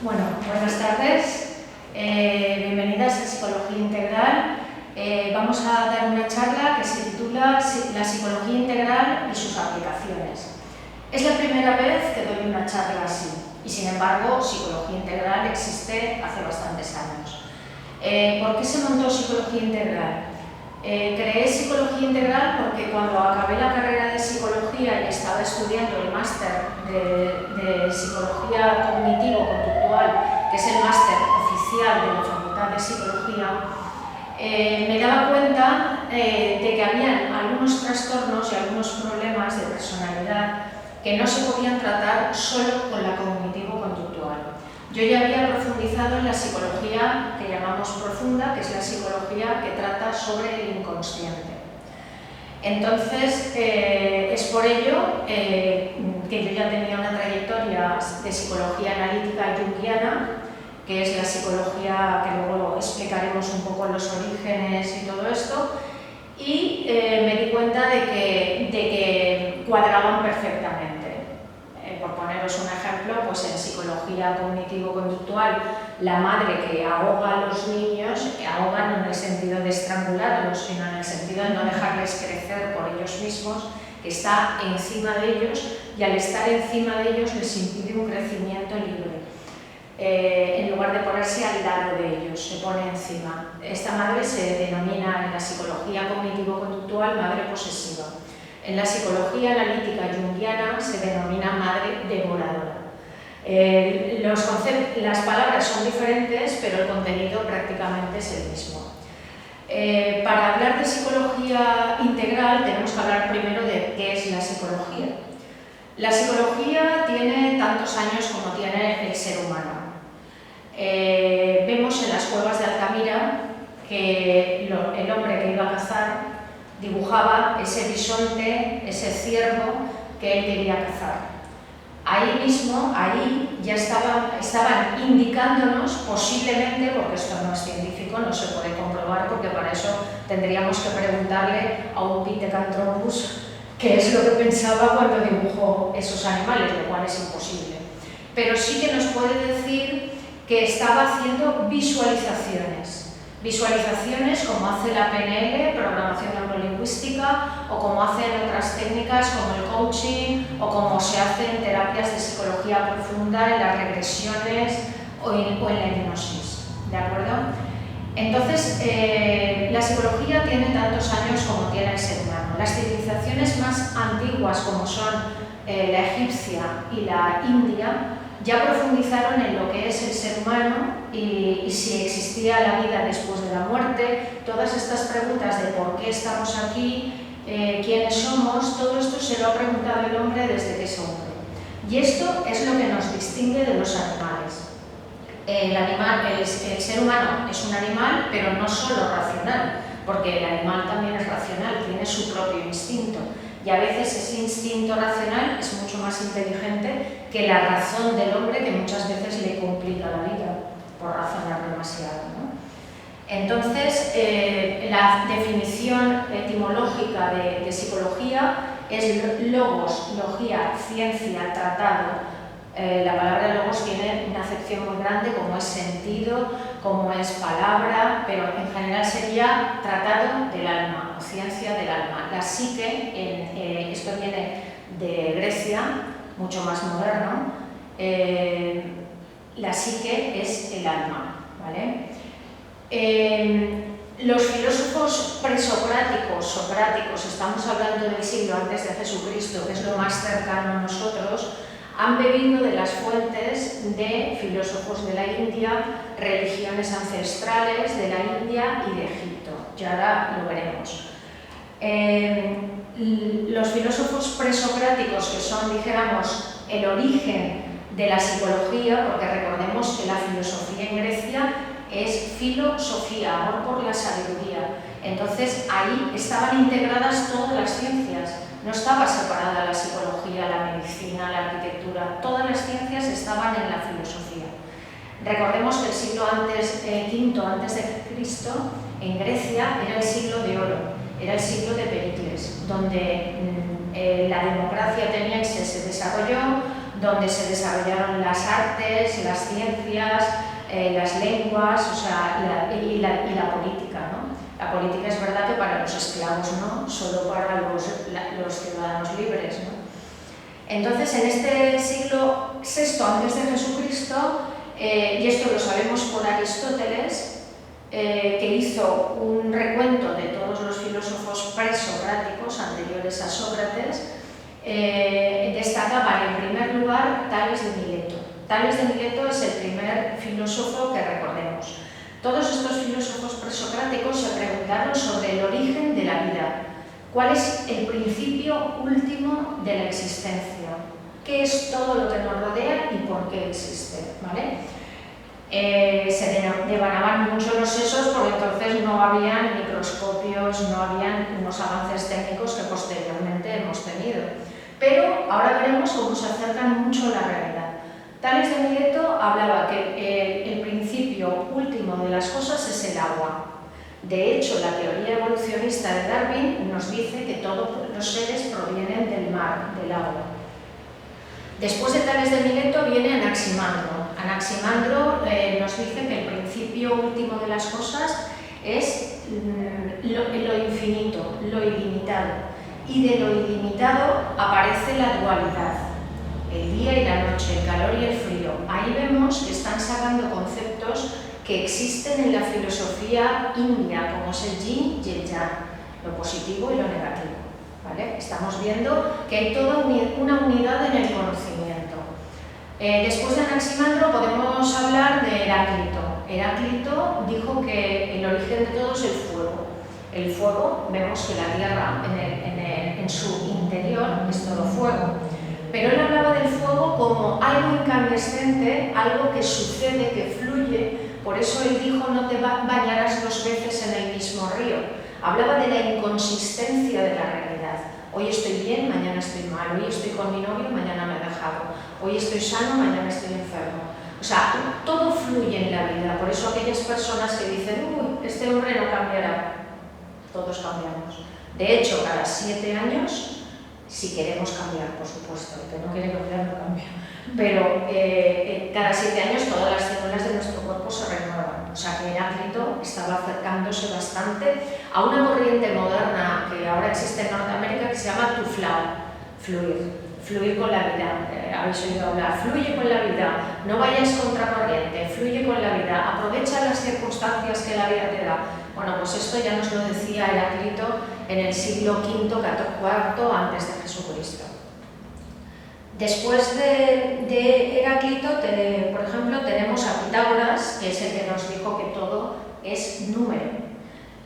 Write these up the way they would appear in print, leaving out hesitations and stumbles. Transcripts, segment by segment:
Bueno, buenas tardes, bienvenidas a Psicología Integral. Vamos a dar una charla que se titula La psicología integral y sus aplicaciones. Es la primera vez que doy una charla así y, sin embargo, Psicología Integral existe hace bastantes años. ¿Por qué se montó Psicología Integral? Creé Psicología Integral porque cuando acabé la carrera de Psicología y estaba estudiando el máster de Psicología Cognitivo-Conductual, que es el máster oficial de la Facultad de Psicología, me daba cuenta de que había algunos trastornos y algunos problemas de personalidad que no se podían tratar solo con la cognitivo-conductual. Yo ya había profundizado en la psicología que llamamos profunda, que es la psicología que trata sobre el inconsciente. Entonces, es por ello que yo ya tenía una trayectoria de psicología analítica junguiana, que es la psicología que luego explicaremos un poco los orígenes y todo esto, y me di cuenta de que cuadraban perfectamente. Por poneros un ejemplo, pues en psicología cognitivo-conductual, la madre que ahoga a los niños, ahoga no en el sentido de estrangularlos, sino en el sentido de no dejarles crecer por ellos mismos, que está encima de ellos y al estar encima de ellos les impide un crecimiento libre. En lugar de ponerse al lado de ellos, se pone encima. Esta madre se denomina en la psicología cognitivo-conductual madre posesiva. En la psicología analítica junguiana se denomina madre devoradora. Las palabras son diferentes, pero el contenido prácticamente es el mismo. Para hablar de psicología integral tenemos que hablar primero de qué es la psicología. La psicología tiene tantos años como tiene el ser humano. Vemos en las cuevas de Altamira que el hombre que iba a cazar dibujaba ese bisonte, ese ciervo que él quería cazar. Ahí mismo, ahí ya estaban indicándonos, posiblemente, porque esto no es científico, no se puede comprobar, porque para eso tendríamos que preguntarle a un Pithecanthropus qué es lo que pensaba cuando dibujó esos animales, lo cual es imposible. Pero sí que nos puede decir que estaba haciendo visualizaciones como hace la PNL, programación neurolingüística, o como hacen otras técnicas como el coaching, o como se hace en terapias de psicología profunda, en las regresiones o en la hipnosis, ¿de acuerdo? Entonces, la psicología tiene tantos años como tiene el ser humano. Las civilizaciones más antiguas, como son la egipcia y la india, ya profundizaron en lo que es el ser humano y si existía la vida después de la muerte. Todas estas preguntas de por qué estamos aquí, quiénes somos, todo esto se lo ha preguntado el hombre desde que es hombre. Y esto es lo que nos distingue de los animales. El ser humano es un animal, pero no solo racional, porque el animal también es racional, tiene su propio instinto. Y a veces ese instinto racional es mucho más inteligente que la razón del hombre, que muchas veces le complica la vida por razonar demasiado, ¿no? Entonces, la definición etimológica de psicología es logos, logía, ciencia, tratado. La palabra logos tiene una acepción muy grande, como es sentido, como es palabra, pero en general sería tratado del alma o ciencia del alma. La psique, esto viene de Grecia, mucho más moderno, la psique es el alma, ¿vale? Los filósofos presocráticos, socráticos, estamos hablando del siglo antes de Jesucristo, que es lo más cercano a nosotros, han bebido de las fuentes de filósofos de la India, religiones ancestrales de la India y de Egipto. Ya ahora lo veremos. Los filósofos presocráticos, que son, dijéramos, el origen de la psicología, porque recordemos que la filosofía en Grecia es filosofía, amor por la sabiduría. Entonces ahí estaban integradas todas las ciencias. No estaba separada la psicología, la medicina, la arquitectura, todas las ciencias estaban en la filosofía. Recordemos que el siglo V antes de Cristo, en Grecia, era el siglo de oro, era el siglo de Pericles, donde la democracia ateniense se desarrolló, donde se desarrollaron las artes, las ciencias, las lenguas, o sea, y la política, ¿no? La política es verdad que para los esclavos no, solo para los ciudadanos libres, ¿no? Entonces, en este siglo VI antes de Jesucristo, y esto lo sabemos por Aristóteles, que hizo un recuento de todos los filósofos presocráticos anteriores a Sócrates, destacaban en primer lugar Tales de Mileto. Tales de Mileto es el primer filósofo que recordemos. Todos estos filósofos presocráticos se preguntaron sobre el origen de la vida. ¿Cuál es el principio último de la existencia? ¿Qué es todo lo que nos rodea y por qué existe? ¿Vale? Se devanaban mucho los sesos porque entonces no habían microscopios, no habían unos avances técnicos que posteriormente hemos tenido. Pero ahora veremos cómo se acercan mucho a la realidad. Tales de Mileto hablaba que el principio último de las cosas es el agua. De hecho, la teoría evolucionista de Darwin nos dice que todos los seres provienen del mar, del agua. Después de Tales de Mileto viene Anaximandro. Anaximandro nos dice que el principio último de las cosas es lo infinito, lo ilimitado. Y de lo ilimitado aparece la dualidad, el día y la noche, el calor y el frío. Ahí vemos que están sacando conceptos que existen en la filosofía india, como es el yin y el yang, lo positivo y lo negativo. ¿Vale? Estamos viendo que hay toda una unidad en el conocimiento. Después de Anaximandro podemos hablar de Heráclito. Heráclito dijo que el origen de todo es el fuego. El fuego, vemos que la Tierra en su interior es todo fuego. Pero él hablaba del fuego como algo incandescente, algo que sucede, que fluye. Por eso él dijo: no te bañarás 2 veces en el mismo río. Hablaba de la inconsistencia de la realidad. Hoy estoy bien, mañana estoy mal. Hoy estoy con mi novio, mañana me he dejado. Hoy estoy sano, mañana estoy enfermo. O sea, todo fluye en la vida. Por eso aquellas personas que dicen: uy, este hombre no cambiará. Todos cambiamos. De hecho, cada 7 años, si queremos cambiar, por supuesto, el que no quiere cambiar no cambia. Pero cada 7 años todas las células de nuestro cuerpo se renuevan. O sea que Heráclito estaba acercándose bastante a una corriente moderna que ahora existe en Norteamérica que se llama tuflao, fluir con la vida. Habéis oído hablar, fluye con la vida, no vayas contracorriente, fluye con la vida, aprovecha las circunstancias que la vida te da. Bueno, pues esto ya nos lo decía Heráclito en el siglo V, IV antes de Jesucristo. Después de Heráclito, por ejemplo, tenemos a Pitágoras, que es el que nos dijo que todo es número.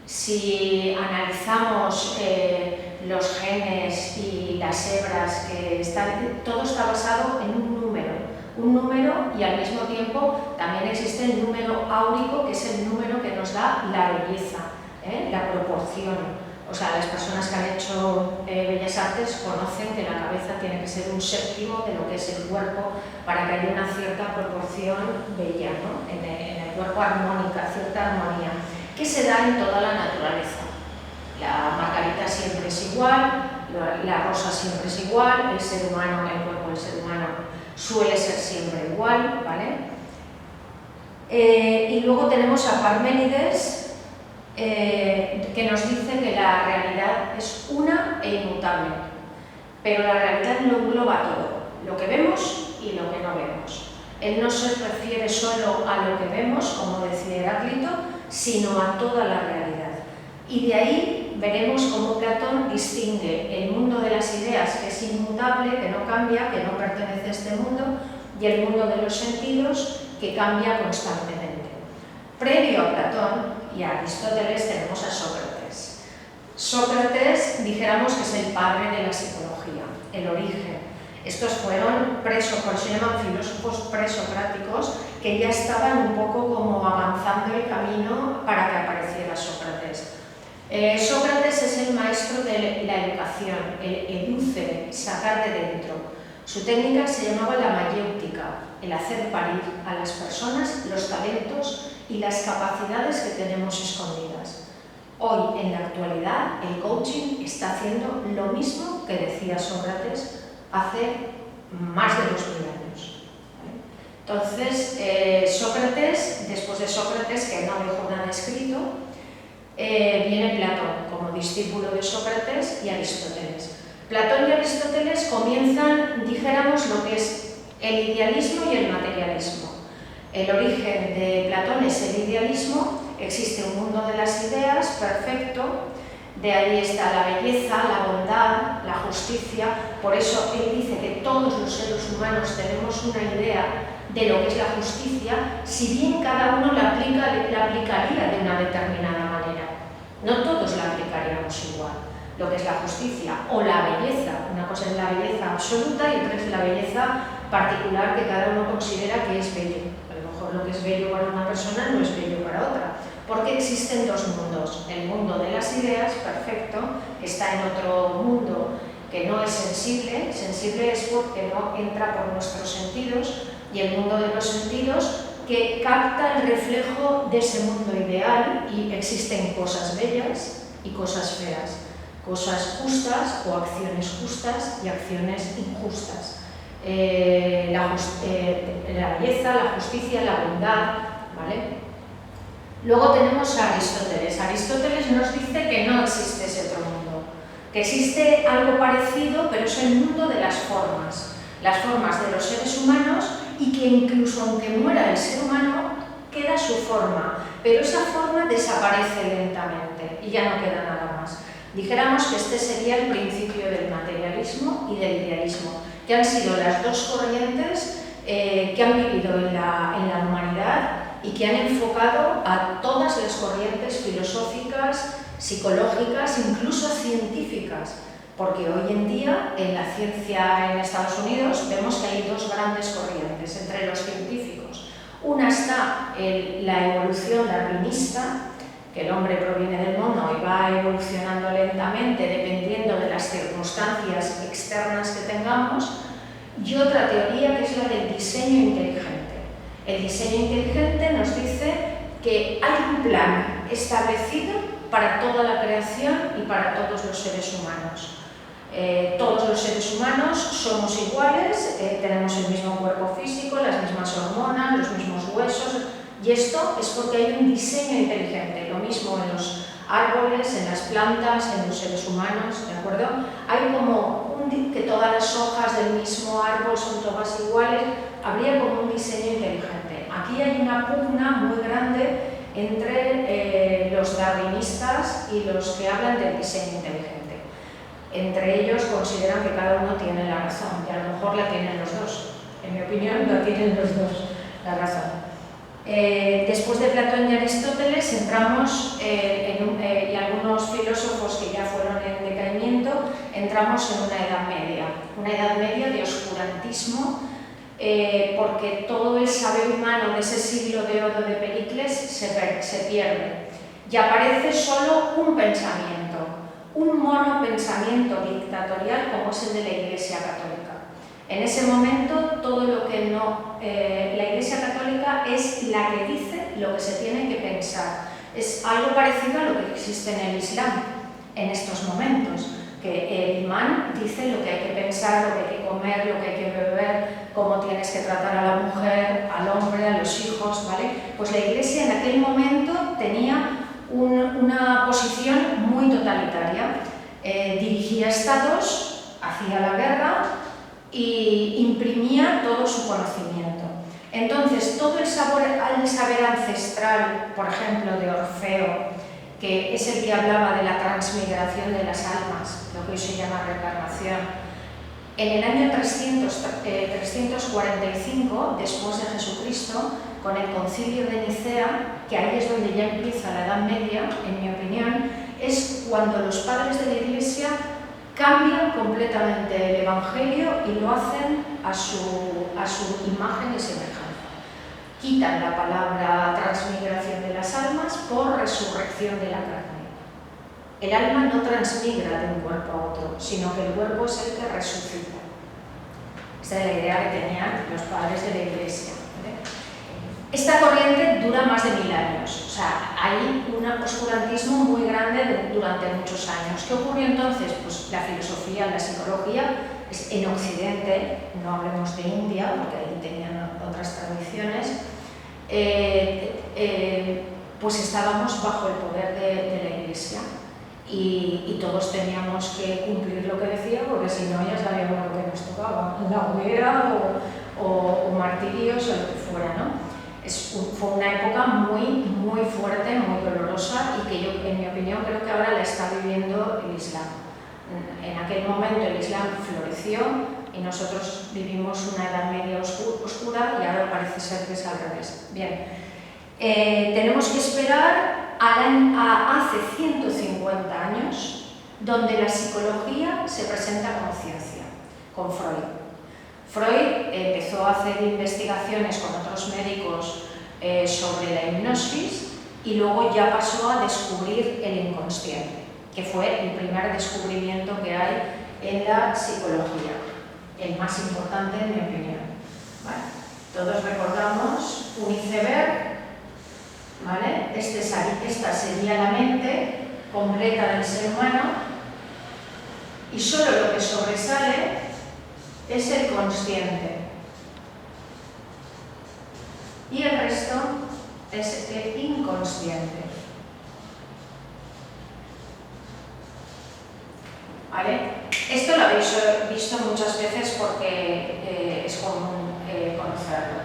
Si analizamos los genes y las hebras, todo está basado en un número, y al mismo tiempo también existe el número áurico, que es el número que nos da la belleza, la proporción. O sea, las personas que han hecho Bellas Artes conocen que la cabeza tiene que ser un séptimo de lo que es el cuerpo para que haya una cierta proporción bella, ¿no? En el cuerpo armónica, cierta armonía, que se da en toda la naturaleza. La margarita siempre es igual, la rosa siempre es igual, el ser humano, el cuerpo del ser humano suele ser siempre igual, ¿vale? Y luego tenemos a Parménides, que nos dice que la realidad es una e inmutable, pero la realidad lo engloba todo, lo que vemos y lo que no vemos. Él no se refiere solo a lo que vemos, como decía Heráclito, sino a toda la realidad. Y de ahí veremos cómo Platón distingue el mundo de las ideas, que es inmutable, que no cambia, que no pertenece a este mundo, y el mundo de los sentidos, que cambia constantemente. Previo a Platón y a Aristóteles tenemos a Sócrates. Sócrates, dijéramos que es el padre de la psicología, el origen. Estos fueron por eso se llaman filósofos presocráticos, que ya estaban un poco como avanzando el camino para que apareciera Sócrates. Sócrates es el maestro de la educación, el educe, sacar de dentro. Su técnica se llamaba la mayéutica, el hacer parir a las personas los talentos y las capacidades que tenemos escondidas. Hoy, en la actualidad, el coaching está haciendo lo mismo que decía Sócrates hace más de 2000 años. ¿Vale? Entonces, Sócrates, después de Sócrates, que no dejó nada escrito, viene Platón como discípulo de Sócrates y Aristóteles. Platón y Aristóteles comienzan, dijéramos, lo que es el idealismo y el materialismo. El origen de Platón es el idealismo, existe un mundo de las ideas perfecto, de ahí está la belleza, la bondad, la justicia. Por eso él dice que todos los seres humanos tenemos una idea de lo que es la justicia, si bien cada uno la aplicaría de una determinada manera. No todos la aplicaríamos igual, lo que es la justicia o la belleza. Una cosa es la belleza absoluta y otra es la belleza particular que cada uno considera que es bello. A lo mejor lo que es bello para una persona no es bello para otra, porque existen dos mundos. El mundo de las ideas, perfecto, está en otro mundo que no es sensible. Sensible es porque no entra por nuestros sentidos, y el mundo de los sentidos que capta el reflejo de ese mundo ideal, y existen cosas bellas y cosas feas, cosas justas o acciones justas y acciones injustas. La belleza, la justicia, la bondad, ¿vale? Luego tenemos a Aristóteles. Aristóteles nos dice que no existe ese otro mundo, que existe algo parecido, pero es el mundo de las formas de los seres humanos, y que incluso aunque muera el ser humano, queda su forma, pero esa forma desaparece lentamente y ya no queda nada más. Dijéramos que este sería el principio del materialismo y del idealismo, que han sido las dos corrientes que han vivido en la humanidad y que han enfocado a todas las corrientes filosóficas, psicológicas, incluso científicas, porque hoy en día en la ciencia en Estados Unidos vemos que hay dos grandes corrientes entre los científicos. Una está la evolución darwinista, que el hombre proviene del mono y va evolucionando lentamente dependiendo de las circunstancias externas que tengamos, y otra teoría que es la del diseño inteligente. El diseño inteligente nos dice que hay un plan establecido para toda la creación y para todos los seres humanos. Todos los seres humanos somos iguales, tenemos el mismo cuerpo físico, las mismas hormonas, los mismos huesos, y esto es porque hay un diseño inteligente. Lo mismo en los árboles, en las plantas, en los seres humanos, ¿de acuerdo? Hay como que todas las hojas del mismo árbol son todas iguales, habría como un diseño inteligente. Aquí hay una pugna muy grande entre los darwinistas y los que hablan del diseño inteligente. Entre ellos consideran que cada uno tiene la razón, y a lo mejor la tienen los dos. En mi opinión, la tienen los dos, la razón. Después de Platón y Aristóteles entramos, y algunos filósofos que ya fueron en decaimiento, entramos en una edad media de oscurantismo, porque todo el saber humano de ese siglo de oro de Pericles se pierde, y aparece solo un pensamiento, un monopensamiento dictatorial como es el de la Iglesia Católica. En ese momento, todo lo que no... la Iglesia Católica es la que dice lo que se tiene que pensar. Es algo parecido a lo que existe en el Islam en estos momentos, que el imán dice lo que hay que pensar, lo que hay que comer, lo que hay que beber, cómo tienes que tratar a la mujer, al hombre, a los hijos, ¿vale? Pues la Iglesia en aquel momento tenía una posición muy totalitaria. Dirigía estados, hacía la guerra y imprimía todo su conocimiento. Entonces, todo el saber ancestral, por ejemplo, de Orfeo, que es el que hablaba de la transmigración de las almas, lo que hoy se llama reencarnación, en el año 345, después de Jesucristo, con el Concilio de Nicea, que ahí es donde ya empieza la Edad Media, en mi opinión, es cuando los padres de la Iglesia cambian completamente el Evangelio y lo hacen a su imagen y semejanza. Quitan la palabra transmigración de las almas por resurrección de la carne. El alma no transmigra de un cuerpo a otro, sino que el cuerpo es el que resucita. Esa es la idea que tenían los padres de la Iglesia. Esta corriente dura más de 1000 años, o sea, hay un oscurantismo muy grande durante muchos años. ¿Qué ocurrió entonces? Pues la filosofía, la psicología en Occidente, no hablemos de India, porque ahí tenían otras tradiciones, pues estábamos bajo el poder de la Iglesia y todos teníamos que cumplir lo que decía, porque si no ya sabíamos lo que nos tocaba, la hoguera o martirios o lo que fuera, ¿no? Fue una época muy fuerte, muy dolorosa y que yo, en mi opinión, creo que ahora la está viviendo el Islam. En aquel momento el Islam floreció y nosotros vivimos una Edad Media oscura y ahora parece ser que es al revés. Bien, tenemos que esperar a hace 150 años, donde la psicología se presenta como ciencia, con Freud. Freud empezó a hacer investigaciones con otros médicos sobre la hipnosis y luego ya pasó a descubrir el inconsciente, que fue el primer descubrimiento que hay en la psicología, el más importante en mi opinión. ¿Vale? Todos recordamos un iceberg, ¿vale? Esta sería la mente completa del ser humano y solo lo que sobresale es el consciente y el resto es el inconsciente. ¿Vale? Esto lo habéis visto muchas veces porque es común conocerlo.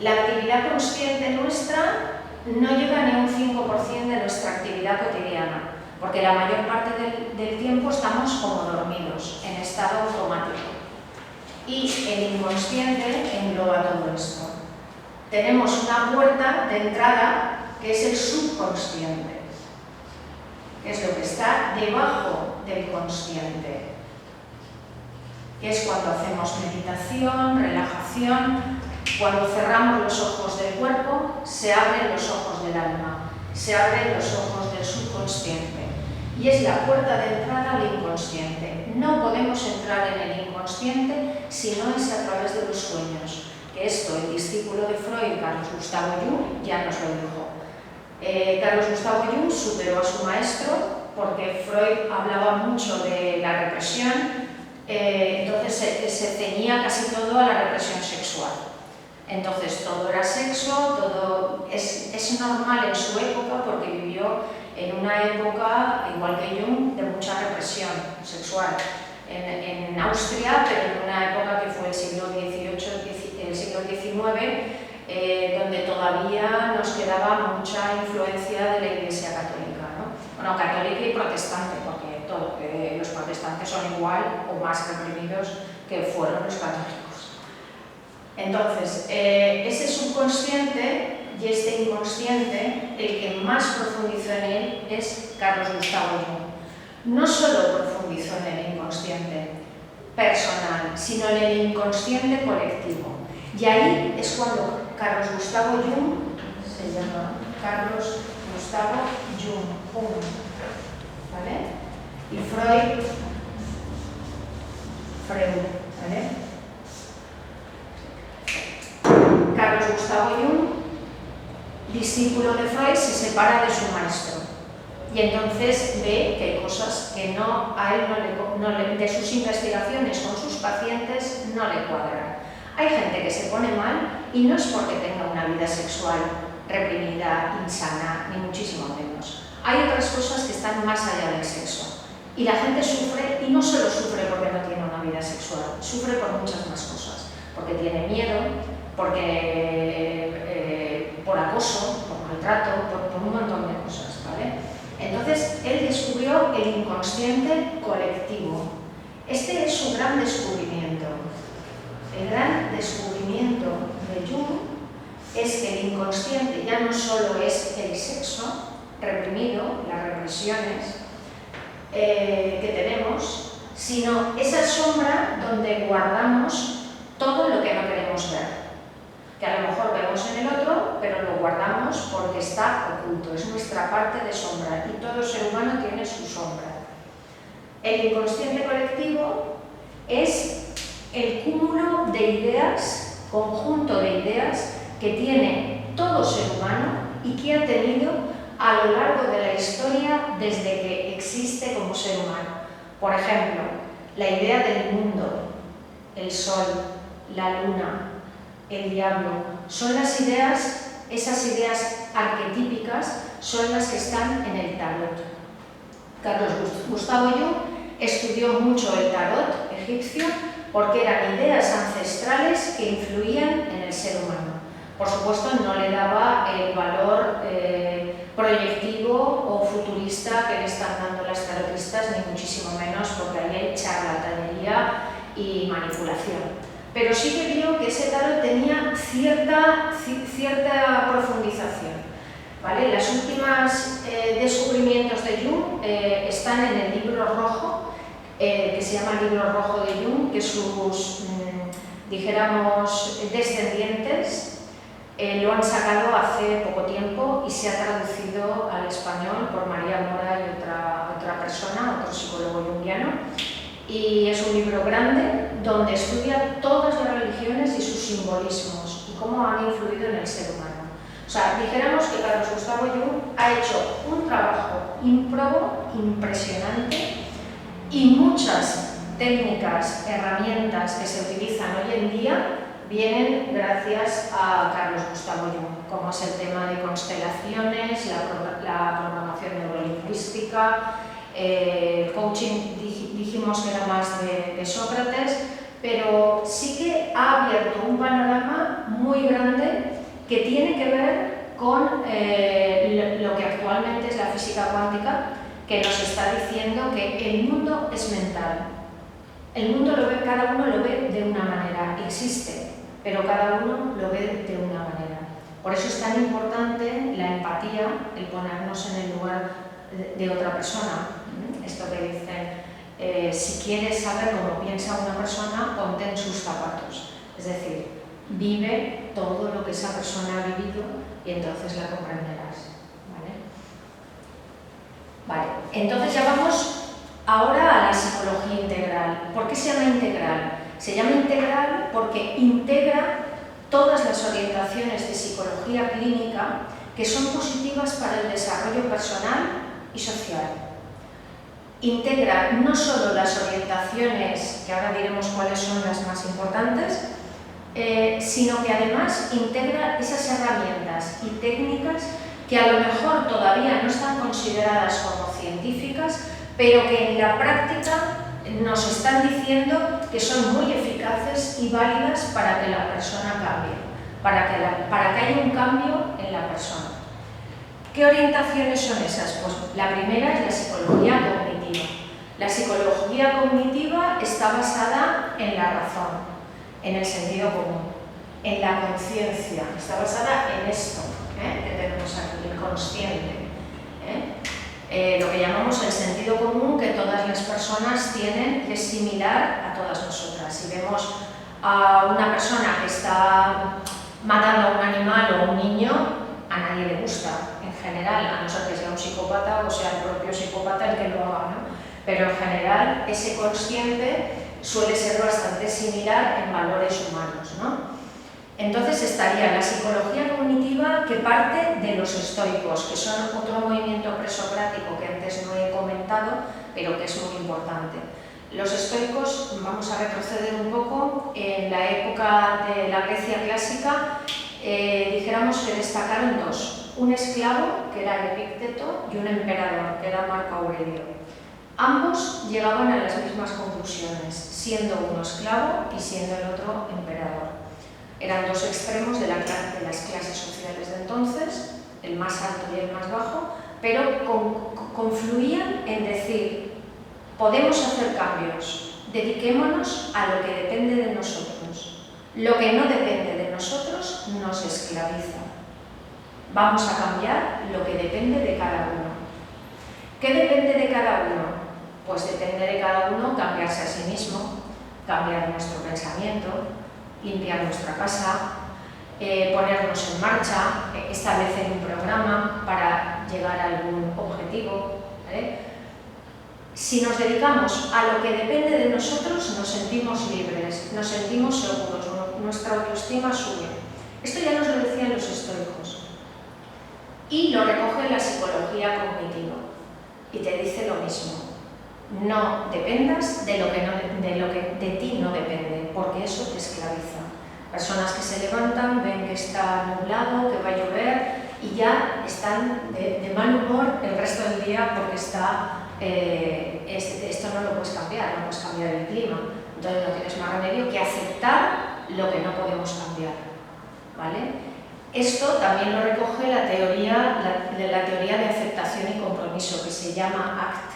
La actividad consciente nuestra no llega ni a un 5% de nuestra actividad cotidiana, porque la mayor parte del tiempo estamos como dormidos, en estado automático. Y el inconsciente engloba todo esto. Tenemos una puerta de entrada que es el subconsciente, que es lo que está debajo del consciente, que es cuando hacemos meditación, relajación, cuando cerramos los ojos del cuerpo, se abren los ojos del alma, se abren los ojos del subconsciente. Y es la puerta de entrada al inconsciente. No podemos entrar en el inconsciente si no es a través de los sueños. Que esto, el discípulo de Freud, Carlos Gustavo Jung, ya nos lo dijo. Carlos Gustavo Jung superó a su maestro porque Freud hablaba mucho de la represión, entonces se ceñía casi todo a la represión sexual. Entonces todo era sexo, todo es normal en su época porque vivió en una época, igual que Jung, de mucha represión sexual. En Austria, pero en una época que fue el siglo XVIII, el siglo XIX, donde todavía nos quedaba mucha influencia de la Iglesia católica, ¿no? Bueno, católica y protestante, porque los protestantes son igual o más reprimidos que fueron los católicos. Entonces, ese subconsciente y este inconsciente, el que más profundizó en él es Carlos Gustavo Jung. No solo profundizó en el inconsciente personal, sino en el inconsciente colectivo. Y ahí es cuando Carlos Gustavo Jung, se llama Carlos Gustavo Jung, ¿vale? Y Freud, ¿vale? Carlos Gustavo Jung, discípulo de Freud, se separa de su maestro y entonces ve que hay cosas que a él de sus investigaciones con sus pacientes no le cuadran. Hay gente que se pone mal y no es porque tenga una vida sexual reprimida, insana, ni muchísimo menos. Hay otras cosas que están más allá del sexo y la gente sufre, y no solo sufre porque no tiene una vida sexual, sufre por muchas más cosas, porque tiene miedo, por acoso, por maltrato, por un montón de cosas, ¿vale? Entonces, él descubrió el inconsciente colectivo. Este es su gran descubrimiento. El gran descubrimiento de Jung es que el inconsciente ya no solo es el sexo reprimido, las represiones que tenemos, sino esa sombra donde guardamos todo lo que no queremos ver. Que a lo mejor vemos en el otro, pero lo guardamos porque está oculto, es nuestra parte de sombra y todo ser humano tiene su sombra. El inconsciente colectivo es el cúmulo de ideas, conjunto de ideas que tiene todo ser humano y que ha tenido a lo largo de la historia desde que existe como ser humano. Por ejemplo, la idea del mundo, el sol, la luna, el diablo, son las ideas, esas ideas arquetípicas son las que están en el tarot. Carlos Gustavo Jung estudió mucho el tarot egipcio porque eran ideas ancestrales que influían en el ser humano. Por supuesto, no le daba el valor proyectivo o futurista que le están dando las tarotistas, ni muchísimo menos, porque ahí hay charlatanería y manipulación. Pero sí que vio que ese tarot tenía cierta profundización. ¿Vale? Los últimos descubrimientos de Jung están en el libro rojo, que se llama el libro rojo de Jung, que sus, dijéramos, descendientes lo han sacado hace poco tiempo y se ha traducido al español por María Mora y otra persona, otro psicólogo junguiano. Y es un libro grande donde estudia todas las religiones y sus simbolismos y cómo han influido en el ser humano. O sea, dijéramos que Carlos Gustavo Jung ha hecho un trabajo ímprobo, impresionante, y muchas técnicas, herramientas que se utilizan hoy en día vienen gracias a Carlos Gustavo Jung, como es el tema de constelaciones, la programación neurolingüística, el coaching, dijimos que era más de Sócrates, pero sí que ha abierto un panorama muy grande que tiene que ver con lo que actualmente es la física cuántica, que nos está diciendo que el mundo es mental. El mundo lo ve, cada uno lo ve de una manera, existe, pero cada uno lo ve de una manera. Por eso es tan importante la empatía, el ponernos en el lugar de otra persona. Esto que dicen, si quieres saber cómo piensa una persona, ponte en sus zapatos. Es decir, vive todo lo que esa persona ha vivido y entonces la comprenderás. Vale, entonces ya vamos ahora a la psicología integral. ¿Por qué se llama integral? Se llama integral porque integra todas las orientaciones de psicología clínica que son positivas para el desarrollo personal y social. Integra no solo las orientaciones, que ahora diremos cuáles son las más importantes, sino que además integra esas herramientas y técnicas que a lo mejor todavía no están consideradas como científicas, pero que en la práctica nos están diciendo que son muy eficaces y válidas para que la persona cambie, para que haya un cambio en la persona. ¿Qué orientaciones son esas? Pues la primera es la psicología cognitiva. La psicología cognitiva está basada en la razón, en el sentido común, en la conciencia, está basada en esto que tenemos aquí, el consciente. Lo que llamamos el sentido común que todas las personas tienen, que es similar a todas nosotras. Si vemos a una persona que está matando a un animal o a un niño, a nadie le gusta, en general, a no ser que sea un psicópata o sea el propio psicópata el que lo haga, ¿no? Pero en general ese consciente suele ser bastante similar en valores humanos, ¿no? Entonces estaría la psicología cognitiva, que parte de los estoicos, que son otro movimiento presocrático que antes no he comentado, pero que es muy importante. Los estoicos, vamos a retroceder un poco, en la época de la Grecia clásica, dijéramos que destacaron dos, un esclavo, que era Epicteto, y un emperador, que era Marco Aurelio. Ambos llegaban a las mismas conclusiones, siendo uno esclavo y siendo el otro emperador. Eran dos extremos de las clases sociales de entonces, el más alto y el más bajo, pero confluían en decir, podemos hacer cambios, dediquémonos a lo que depende de nosotros. Lo que no depende de nosotros nos esclaviza. Vamos a cambiar lo que depende de cada uno. ¿Qué depende de cada uno? Pues depende de cada uno cambiarse a sí mismo, cambiar nuestro pensamiento, limpiar nuestra casa, ponernos en marcha, establecer un programa para llegar a algún objetivo, ¿vale? Si nos dedicamos a lo que depende de nosotros, nos sentimos libres, nos sentimos seguros, nuestra autoestima sube. Esto ya nos lo decían los estoicos. Y lo recoge la psicología cognitiva y te dice lo mismo. No dependas de lo que de ti no depende, porque eso te esclaviza. Personas que se levantan, ven que está nublado, que va a llover y ya están de mal humor el resto del día porque esto no lo puedes cambiar, no puedes cambiar el clima. Entonces no tienes más remedio que aceptar lo que no podemos cambiar, ¿vale? Esto también lo recoge la teoría de aceptación y compromiso, que se llama ACT.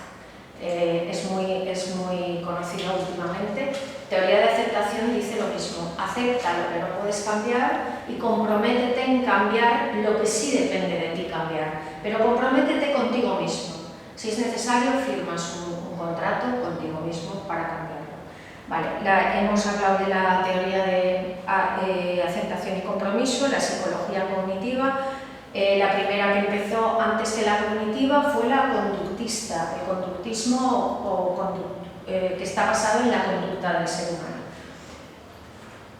Es muy conocida últimamente. Teoría de aceptación dice lo mismo: acepta lo que no puedes cambiar y comprométete en cambiar lo que sí depende de ti cambiar, pero comprométete contigo mismo. Si es necesario, firmas un contrato contigo mismo para cambiarlo. Vale, hemos hablado de la teoría de aceptación y compromiso, la psicología cognitiva. La primera que empezó antes que la cognitiva fue la conductista, el conductismo que está basado en la conducta del ser humano.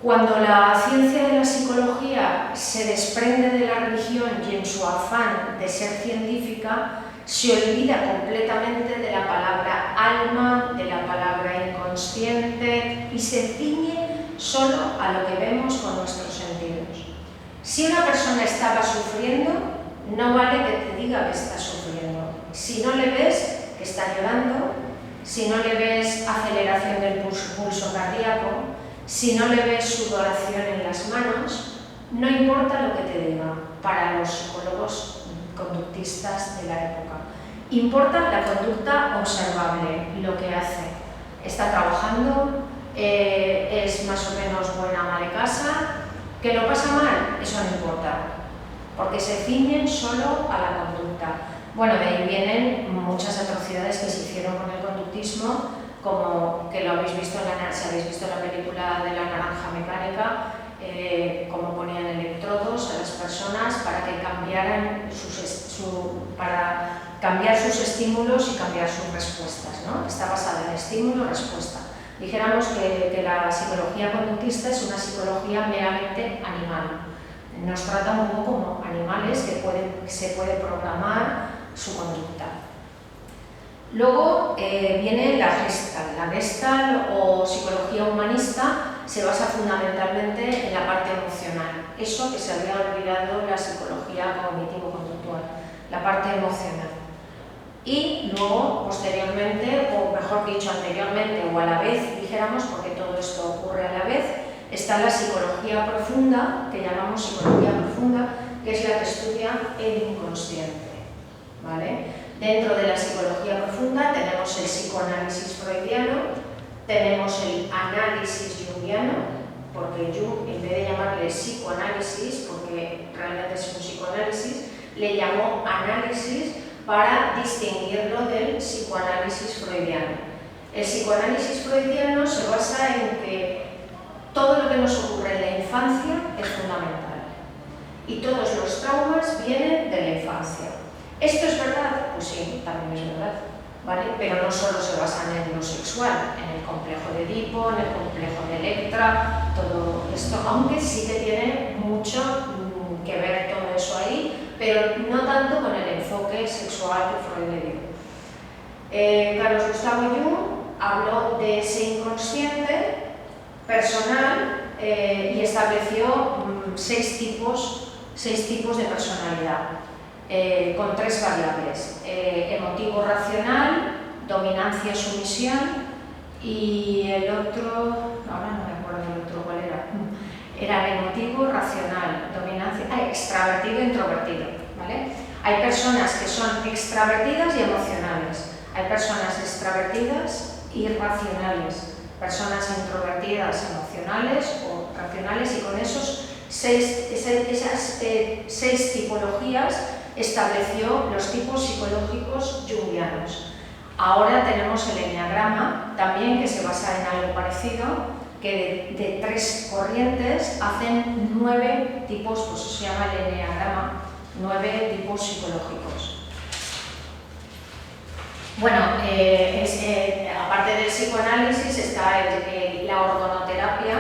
Cuando la ciencia de la psicología se desprende de la religión y en su afán de ser científica, se olvida completamente de la palabra alma, de la palabra inconsciente y se ciñe solo a lo que vemos con nuestros sentidos. Si una persona estaba sufriendo, no vale que te diga que está sufriendo. Si no le ves que está llorando, si no le ves aceleración del pulso cardíaco, si no le ves sudoración en las manos, no importa lo que te diga para los psicólogos conductistas de la época. Importa la conducta observable, lo que hace. Está trabajando, es más o menos buena ama de casa. ¿Que lo pasa mal? Eso no importa, porque se ciñen solo a la conducta. Bueno, de ahí vienen muchas atrocidades que se hicieron con el conductismo, como que lo habéis visto si habéis visto la película de la naranja mecánica, como ponían electrodos a las personas para que cambiaran para cambiar sus estímulos y cambiar sus respuestas, ¿no? Está basada en estímulo-respuesta. Dijéramos que la psicología conductista es una psicología meramente animal. Nos trata un poco como animales que se puede programar su conducta. Luego viene la Gestalt. La Gestalt o psicología humanista se basa fundamentalmente en la parte emocional. Eso que se había olvidado la psicología cognitivo-conductual, la parte emocional. Y luego, posteriormente, o mejor dicho, anteriormente o a la vez, dijéramos, porque todo esto ocurre a la vez, está la psicología profunda, que llamamos psicología profunda, que es la que estudia el inconsciente, ¿vale? Dentro de la psicología profunda tenemos el psicoanálisis freudiano, tenemos el análisis jungiano, porque Jung, en vez de llamarle psicoanálisis, porque realmente es un psicoanálisis, le llamó análisis para distinguirlo del psicoanálisis freudiano. El psicoanálisis freudiano se basa en que todo lo que nos ocurre en la infancia es fundamental y todos los traumas vienen de la infancia. ¿Esto es verdad? Pues sí, también es verdad, ¿vale? Pero no solo se basan en lo sexual, en el complejo de Edipo, en el complejo de Electra, todo esto, aunque sí que tiene mucho que ver todo eso ahí, pero no tanto con el enfoque sexual que Freud le dio. Carlos Gustavo Jung habló de ese inconsciente personal y estableció seis tipos de personalidad, con tres variables: emotivo-racional, dominancia-sumisión y el otro, ahora no me acuerdo el otro cuál era. Era emotivo, racional, dominancia, extravertido e introvertido, ¿vale? Hay personas que son extravertidas y emocionales, hay personas extravertidas y racionales, personas introvertidas, emocionales o racionales, y con esas seis tipologías estableció los tipos psicológicos jungianos. Ahora tenemos el eneagrama, también, que se basa en algo parecido, que de tres corrientes hacen 9 tipos, pues se llama el eneagrama, 9 tipos psicológicos. Bueno, aparte del psicoanálisis está la organoterapia,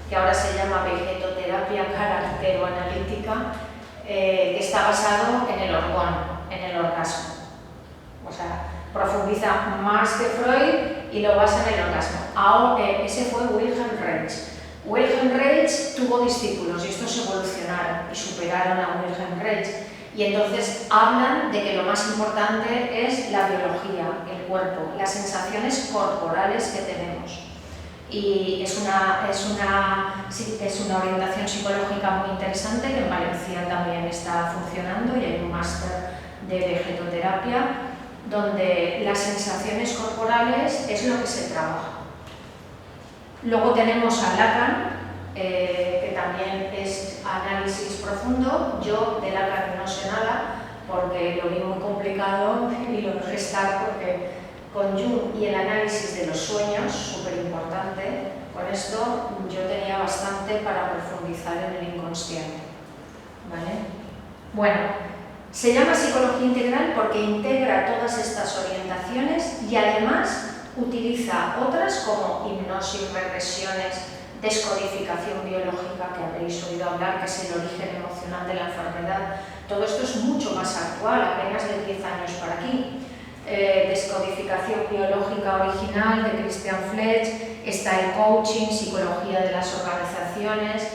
que ahora se llama vegetoterapia caracteroanalítica, que está basado en el orgasmo. O sea, profundiza más que Freud y lo basa en el orgasmo. Ahora, ese fue Wilhelm Reich. Wilhelm Reich tuvo discípulos y estos evolucionaron y superaron a Wilhelm Reich. Y entonces hablan de que lo más importante es la biología, el cuerpo, las sensaciones corporales que tenemos. Y es una orientación psicológica muy interesante que en Valencia también está funcionando y hay un máster de vegetoterapia donde las sensaciones corporales es lo que se trabaja. Luego tenemos a Lacan, que también es análisis profundo. Yo de Lacan no sé nada porque lo vi muy complicado y lo dejé estar porque con Jung y el análisis de los sueños, súper importante, con esto yo tenía bastante para profundizar en el inconsciente. ¿Vale? Bueno, se llama psicología integral porque integra todas estas orientaciones y además utiliza otras como hipnosis, regresiones, descodificación biológica, que habréis oído hablar, que es el origen emocional de la enfermedad. Todo esto es mucho más actual, apenas de 10 años para aquí. Descodificación biológica original de Christian Fletch, está el coaching, psicología de las organizaciones,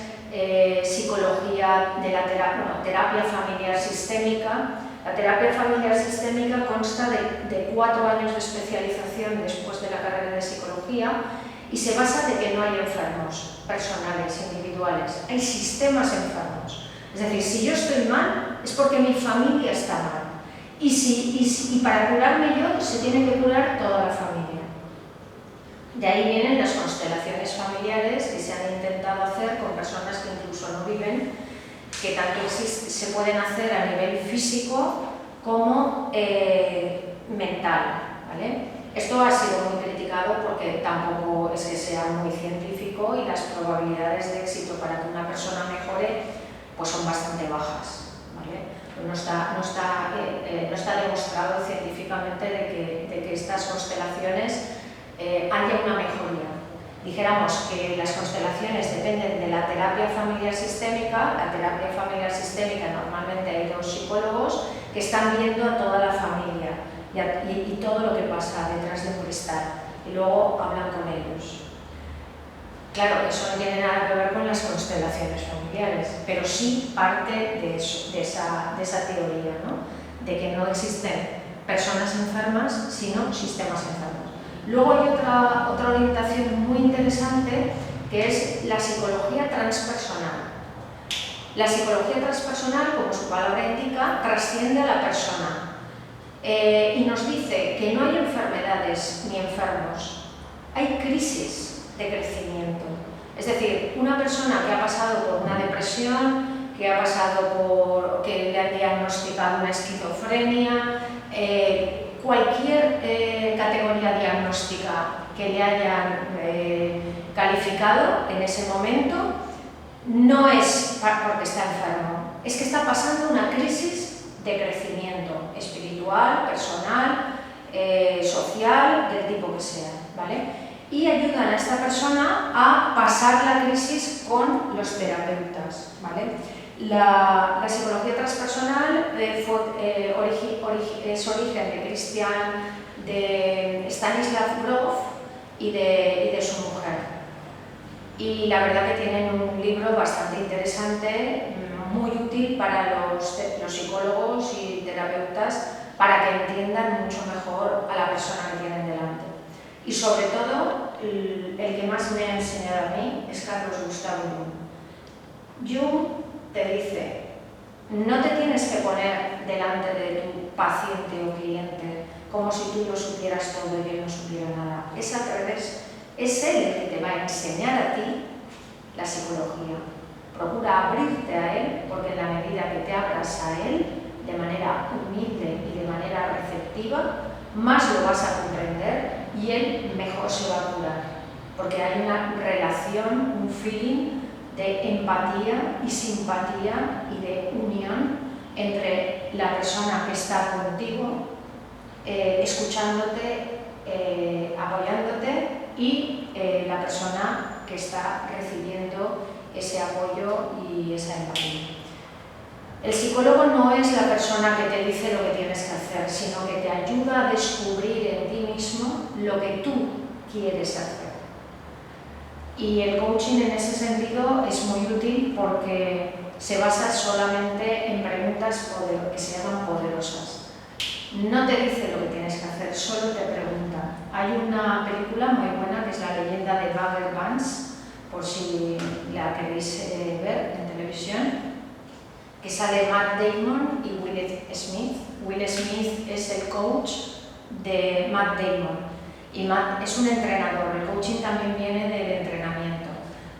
psicología de la terapia familiar sistémica. La terapia familiar sistémica consta de 4 años de especialización después de la carrera de psicología y se basa de que no hay enfermos personales, individuales, hay sistemas enfermos. Es decir, si yo estoy mal es porque mi familia está mal y para curarme yo se tiene que curar toda la familia. De ahí vienen las constelaciones familiares que se han intentado hacer con personas que incluso no viven, que tanto se pueden hacer a nivel físico como mental, ¿vale? Esto ha sido muy criticado porque tampoco es que sea muy científico y las probabilidades de éxito para que una persona mejore pues son bastante bajas, ¿vale? No está demostrado científicamente de que estas constelaciones haya una mejoría. Dijéramos que las constelaciones dependen de la terapia familiar sistémica. La terapia familiar sistémica normalmente hay 2 psicólogos que están viendo a toda la familia y todo lo que pasa detrás de un cristal y luego hablan con ellos. Claro, eso no tiene nada que ver con las constelaciones familiares, pero sí parte de esa teoría, ¿no? De que no existen personas enfermas, sino sistemas enfermos. Luego hay otra orientación muy interesante que es la psicología transpersonal. La psicología transpersonal, como su palabra indica, trasciende a la persona y nos dice que no hay enfermedades ni enfermos, hay crisis de crecimiento. Es decir, una persona que ha pasado por una depresión, que le han diagnosticado una esquizofrenia, cualquier categoría diagnóstica que le hayan calificado en ese momento, no es porque está enfermo, es que está pasando una crisis de crecimiento espiritual, personal, social, del tipo que sea, ¿vale? Y ayudan a esta persona a pasar la crisis con los terapeutas, ¿vale? La psicología transpersonal es origen de Stanislav Grof y de su mujer. Y la verdad que tienen un libro bastante interesante, muy útil para los psicólogos y terapeutas para que entiendan mucho mejor a la persona que tienen delante. Y sobre todo, el que más me ha enseñado a mí es Carlos Gustavo Jung. Jung te dice, no te tienes que poner delante de tu paciente o cliente como si tú lo supieras todo y él no supiera nada. Es al revés, es él el que te va a enseñar a ti la psicología. Procura abrirte a él, porque en la medida que te abras a él de manera humilde y de manera receptiva, más lo vas a comprender y él mejor se va a curar, porque hay una relación, un feeling de empatía y simpatía y de unión entre la persona que está contigo, escuchándote, apoyándote y la persona que está recibiendo ese apoyo y esa empatía. El psicólogo no es la persona que te dice lo que tienes que hacer, sino que te ayuda a descubrir en ti mismo lo que tú quieres hacer. Y el coaching en ese sentido es muy útil porque se basa solamente en preguntas que se llaman poderosas. No te dice lo que tienes que hacer, solo te pregunta. Hay una película muy buena que es La leyenda de Bagger Vance, por si la queréis ver en televisión, que sale Matt Damon y Will Smith. Will Smith es el coach de Matt Damon y Matt es un entrenador. El coaching también viene del entrenamiento.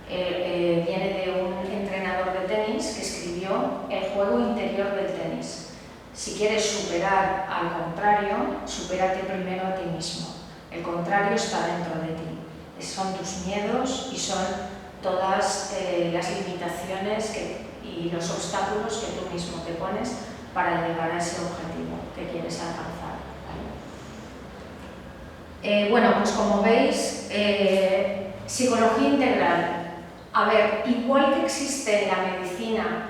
Viene de un entrenador de tenis que escribió El juego interior del tenis. Si quieres superar al contrario, supérate primero a ti mismo. El contrario está dentro de ti. Son tus miedos y son todas las limitaciones y los obstáculos que tú mismo te pones para llegar a ese objetivo que quieres alcanzar. Bueno, pues como veis, psicología integral. A ver, igual que existe en la medicina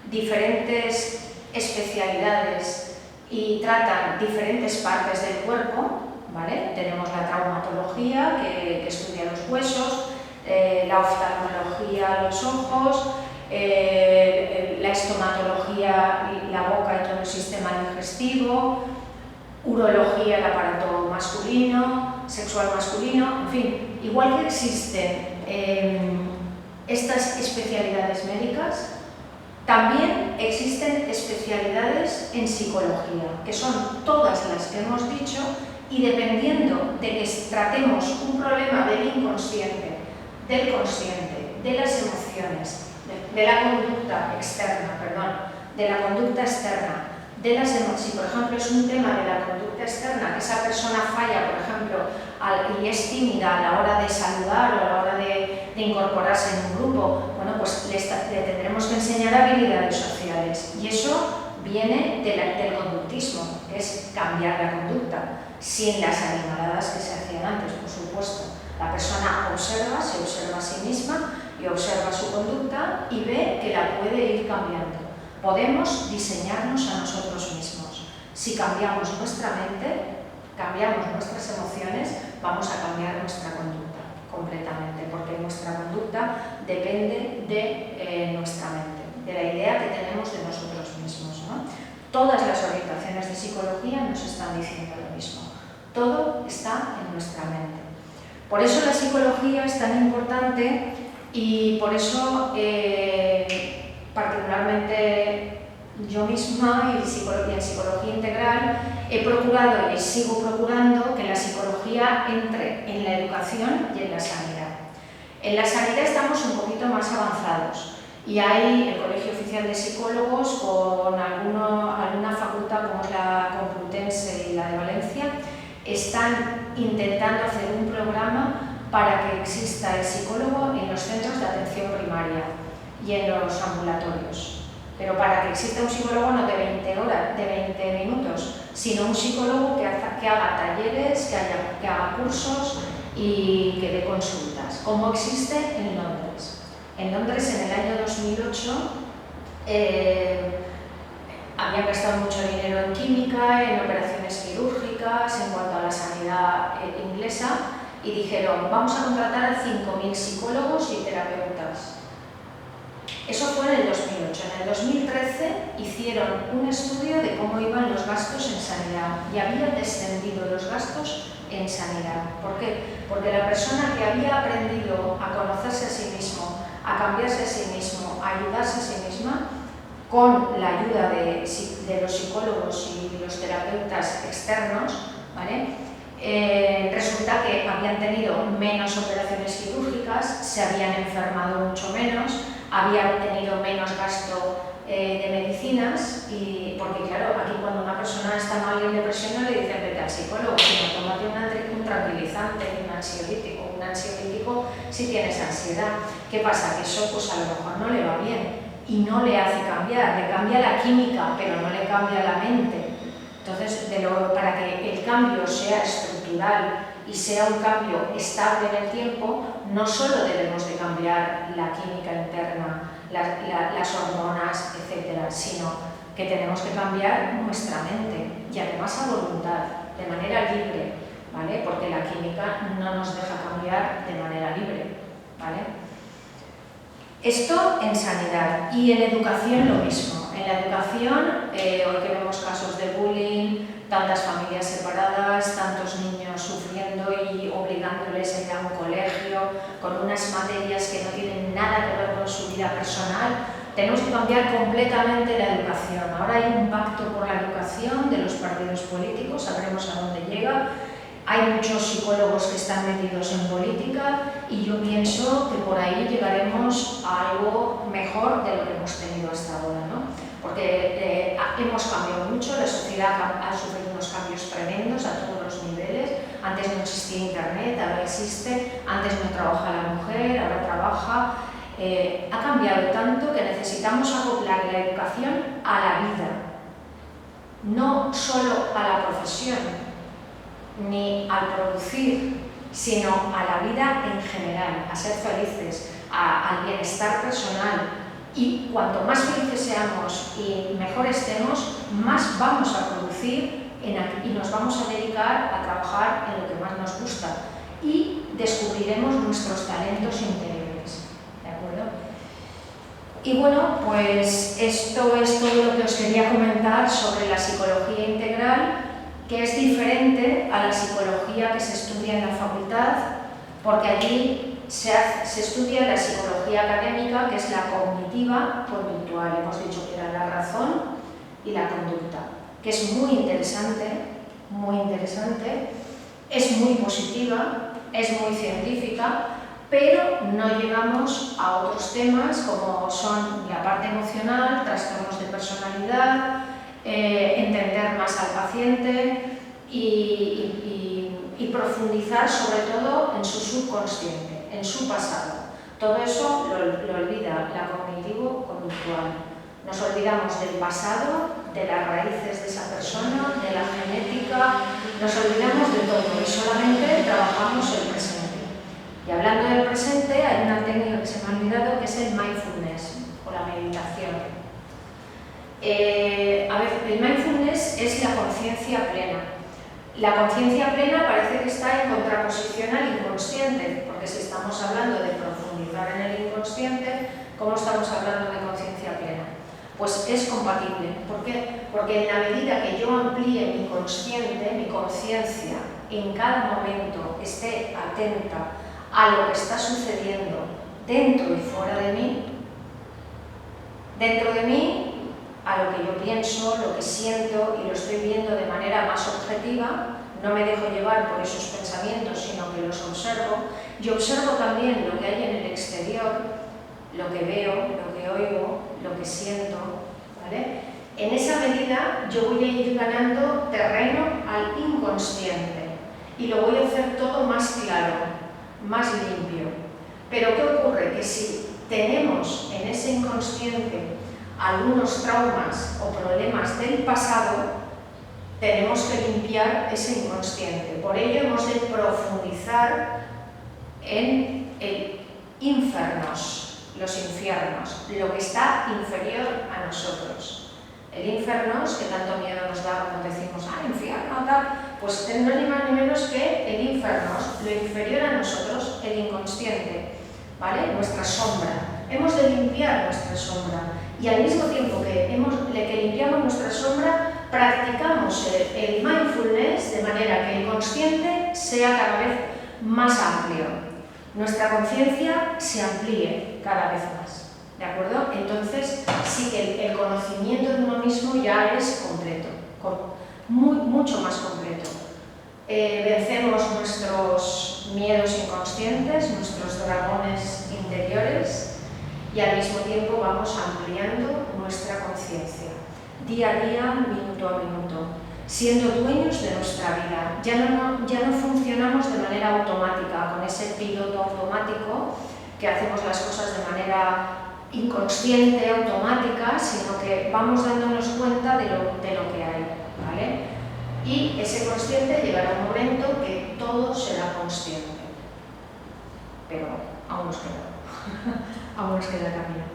diferentes especialidades y tratan diferentes partes del cuerpo, ¿vale? Tenemos la traumatología que estudia los huesos, la oftalmología los ojos, la estomatología la boca y todo el sistema digestivo, urología el aparato masculino, sexual masculino, en fin, igual que existen estas especialidades médicas, también existen especialidades en psicología, que son todas las que hemos dicho, y dependiendo de que tratemos un problema del inconsciente, del consciente, de las emociones, de la conducta externa, de la conducta externa, de las emociones, si por ejemplo es un tema de la conducta externa, que esa persona falla, por ejemplo, y es tímida a la hora de saludar o a la hora de incorporarse en un grupo, bueno, pues le tendremos que enseñar habilidades sociales, y eso viene del conductismo, que es cambiar la conducta, sin las animaladas que se hacían antes, por supuesto. La persona se observa a sí misma y observa su conducta y ve que la puede ir cambiando. Podemos diseñarnos a nosotros mismos. Si cambiamos nuestra mente, cambiamos nuestras emociones, vamos a cambiar nuestra conducta completamente, porque nuestra conducta depende de nuestra mente, de la idea que tenemos de nosotros mismos, ¿no? Todas las orientaciones de psicología nos están diciendo lo mismo. Todo está en nuestra mente. Por eso la psicología es tan importante y por eso particularmente yo misma y en psicología integral he procurado y sigo procurando que la psicología entre en la educación y en la sanidad. En la sanidad estamos un poquito más avanzados y hay el Colegio Oficial de Psicólogos con alguna facultad como es la Complutense y la de Valencia, están intentando hacer un programa para que exista el psicólogo en los centros de atención primaria y en los ambulatorios. Pero para que exista un psicólogo no de 20 minutos, sino un psicólogo que haga talleres, que haga cursos y que dé consultas, como existe en Londres. En Londres, en el año 2008, habían gastado mucho dinero en química, en operaciones quirúrgicas, en cuanto a la sanidad inglesa, y dijeron, vamos a contratar a 5.000 psicólogos y terapeutas. Eso fue en el 2008. En el 2013 hicieron un estudio de cómo iban los gastos en sanidad y habían descendido los gastos en sanidad. ¿Por qué? Porque la persona que había aprendido a conocerse a sí mismo, a cambiarse a sí mismo, a ayudarse a sí misma, con la ayuda de los psicólogos y los terapeutas externos, ¿vale? Resulta que habían tenido menos operaciones quirúrgicas, se habían enfermado mucho menos, habían tenido menos gasto de medicinas, y porque claro, aquí cuando una persona está mal en depresión no le dicen vete al psicólogo, sino tómate un tranquilizante, un ansiolítico si tienes ansiedad. ¿Qué pasa? Que eso pues a lo mejor no le va bien y no le hace cambiar, le cambia la química, pero no le cambia la mente. Entonces, para que el cambio sea estructural y sea un cambio estable en el tiempo, no solo debemos de cambiar la química interna, las hormonas, etcétera, sino que tenemos que cambiar nuestra mente y además a voluntad, de manera libre, ¿vale? Porque la química no nos deja cambiar de manera libre, ¿vale? Esto en sanidad y en educación lo mismo. En la educación, hoy que vemos casos de bullying, tantas familias separadas, tantos niños sufriendo y obligándoles a ir a un colegio con unas materias que no tienen nada que ver con su vida personal, tenemos que cambiar completamente la educación. Ahora hay un pacto por la educación de los partidos políticos, sabremos a dónde llega. Hay muchos psicólogos que están metidos en política y yo pienso que por ahí llegaremos a algo mejor de lo que hemos tenido hasta ahora, ¿no? Porque hemos cambiado mucho, la sociedad ha sufrido unos cambios tremendos a todos los niveles. Antes no existía internet, ahora existe, antes no trabaja la mujer, ahora trabaja. Ha cambiado tanto que necesitamos acoplar la educación a la vida, no solo a la profesión, ni al producir, sino a la vida en general, a ser felices, al bienestar personal. Y cuanto más felices seamos y mejor estemos, más vamos a producir y nos vamos a dedicar a trabajar en lo que más nos gusta y descubriremos nuestros talentos interiores, ¿de acuerdo? Y bueno, pues esto es todo lo que os quería comentar sobre la psicología integral, que es diferente a la psicología que se estudia en la facultad, porque allí se estudia la psicología académica, que es la cognitiva conductual. Hemos dicho que era la razón y la conducta, que es muy interesante, es muy positiva, es muy científica, pero no llegamos a otros temas como son la parte emocional, trastornos de personalidad, entender más al paciente y profundizar sobre todo en su subconsciente, en su pasado. Todo eso lo olvida la cognitivo-conductual. Nos olvidamos del pasado, de las raíces de esa persona, de la genética, nos olvidamos de todo y solamente trabajamos el presente. Y hablando del presente, hay una técnica que se me ha olvidado, que es el mindfulness o la meditación. El mindfulness es la conciencia plena. La conciencia plena parece que está en contraposición al inconsciente, porque si estamos hablando de profundizar en el inconsciente, ¿cómo estamos hablando de conciencia plena? Pues es compatible. ¿Por qué? Porque en la medida que yo amplíe mi consciente, mi conciencia, en cada momento esté atenta a lo que está sucediendo dentro y fuera de mí, dentro de mí, a lo que yo pienso, lo que siento y lo estoy viendo de manera más objetiva, no me dejo llevar por esos pensamientos, sino que los observo, y observo también lo que hay en el exterior, lo que veo, lo que oigo, lo que siento, ¿vale? En esa medida yo voy a ir ganando terreno al inconsciente y lo voy a hacer todo más claro, más limpio. Pero ¿qué ocurre? Que si tenemos en ese inconsciente algunos traumas o problemas del pasado, tenemos que limpiar ese inconsciente. Por ello hemos de profundizar en el infernos, los infiernos, lo que está inferior a nosotros. El infernos, que tanto miedo nos da cuando decimos, infierno, tal, pues no es ni más ni menos que el infernos, lo inferior a nosotros, el inconsciente, ¿vale? Nuestra sombra. Hemos de limpiar nuestra sombra. Y al mismo tiempo que limpiamos nuestra sombra, practicamos el mindfulness de manera que el consciente sea cada vez más amplio. Nuestra conciencia se amplíe cada vez más. ¿De acuerdo? Entonces, sí que el conocimiento de uno mismo ya es completo, mucho más completo. Vencemos nuestros miedos inconscientes, nuestros dragones interiores, y al mismo tiempo vamos ampliando nuestra conciencia, día a día, minuto a minuto, siendo dueños de nuestra vida. Ya no funcionamos de manera automática, con ese piloto automático que hacemos las cosas de manera inconsciente, automática, sino que vamos dándonos cuenta de lo que hay, ¿vale? Y ese consciente llegará un momento que todo será consciente. Pero aún nos queda, aún nos queda camino.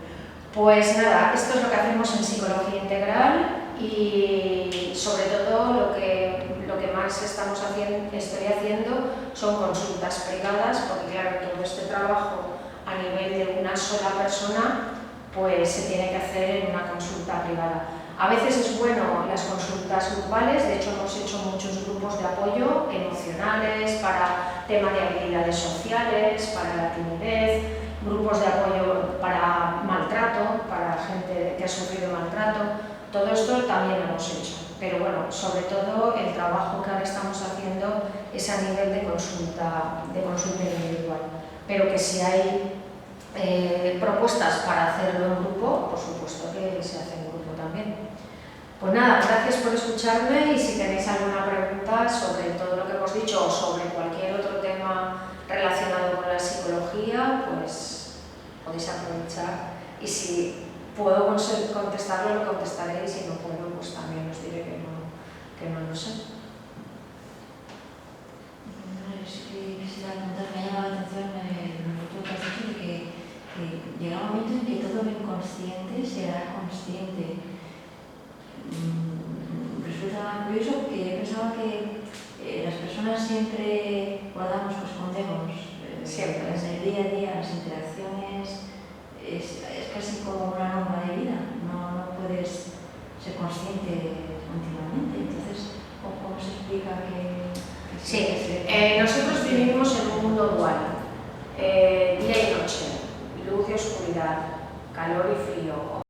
Pues nada, esto es lo que hacemos en Psicología Integral y sobre todo lo que más estoy haciendo son consultas privadas, porque claro, todo este trabajo a nivel de una sola persona pues se tiene que hacer en una consulta privada. A veces es bueno las consultas grupales, de hecho hemos hecho muchos grupos de apoyo emocionales, para temas de habilidades sociales, para la timidez, grupos de apoyo para maltrato, para gente que ha sufrido maltrato, todo esto también lo hemos hecho. Pero bueno, sobre todo el trabajo que ahora estamos haciendo es a nivel de consulta individual. Pero que si hay propuestas para hacerlo en grupo, por supuesto que se hace en grupo también. Pues nada, gracias por escucharme y si tenéis alguna pregunta sobre todo lo que hemos dicho o sobre cualquier otro tema relacionado con la psicología, pues podéis aprovechar y si puedo contestarlo, lo contestaré y si no puedo, pues también os diré que no lo sé. Quisiera contar, me ha llamado la atención lo que has dicho de que llega un momento en que todo lo inconsciente será consciente. Resulta curioso porque yo pensaba que las personas siempre guardamos o escondemos Siempre. en el día a día, las interacciones, es casi como una norma de vida, no puedes ser consciente continuamente. Entonces, ¿cómo se explica que sí, nosotros vivimos en un mundo dual, día y noche, luz y oscuridad, calor y frío,